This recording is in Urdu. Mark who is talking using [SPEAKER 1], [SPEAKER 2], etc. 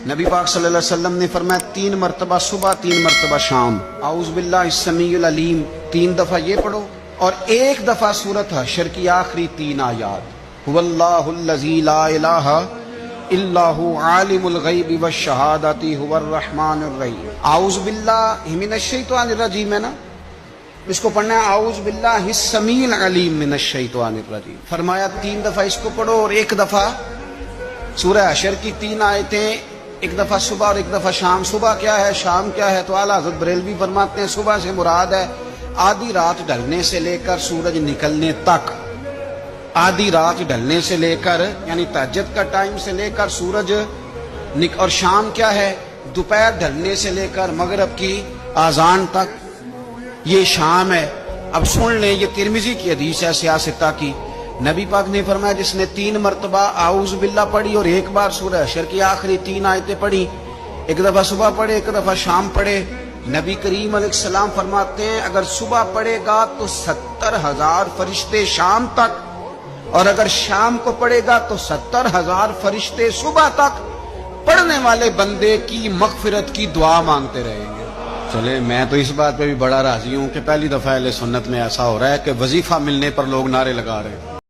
[SPEAKER 1] نبی پاک صلی اللہ علیہ وسلم نے فرمایا 3 مرتبہ صبح 3 مرتبہ شام اعوذ باللہ السمیع العلیم 3 دفعہ یہ پڑھو، اور 1 دفعہ سورۃ حشر کی آخری 3 آیات هو اللہ الذی لا الہ الا هو عالم الغیب والشہادۃ هو الرحمن الرحیم۔ اعوذ باللہ من الشیطان الرجیم ہے نا، اس کو پڑھنا ہے اعوذ باللہ السمیع العلیم من الشیطان الرجیم۔ فرمایا 3 دفعہ اس کو پڑھو اور 1 دفعہ سورہ حشر کی 3 آیتیں، 1 دفعہ صبح اور 1 دفعہ شام۔ صبح کیا ہے، شام کیا ہے؟ تو اعلیٰ حضرت بریلوی فرماتے ہیں صبح سے مراد ہے آدھی رات ڈھلنے سے لے کر سورج نکلنے تک، آدھی رات ڈھلنے سے لے کر یعنی تہجد کا ٹائم سے لے کر سورج اور شام کیا ہے، دوپہر ڈھلنے سے لے کر مغرب کی اذان تک، یہ شام ہے۔ اب سن لیں، یہ ترمذی کی حدیث ہے سیاستہ کی، نبی پاک نے فرمایا جس نے 3 مرتبہ اعوذ باللہ پڑھی اور 1 بار سورہ حشر کی آخری 3 آیتیں پڑھی، 1 دفعہ صبح پڑھے 1 دفعہ شام پڑھے، نبی کریم علیہ السلام فرماتے ہیں اگر صبح پڑھے گا تو 70,000 فرشتے شام تک، اور اگر شام کو پڑھے گا تو 70,000 فرشتے صبح تک پڑھنے والے بندے کی مغفرت کی دعا مانگتے رہیں گے۔ چلے میں تو اس بات پہ بھی بڑا راضی ہوں کہ پہلی دفعہ اہل سنت میں ایسا ہو رہا ہے کہ وظیفہ ملنے پر لوگ نعرے لگا رہے ہیں۔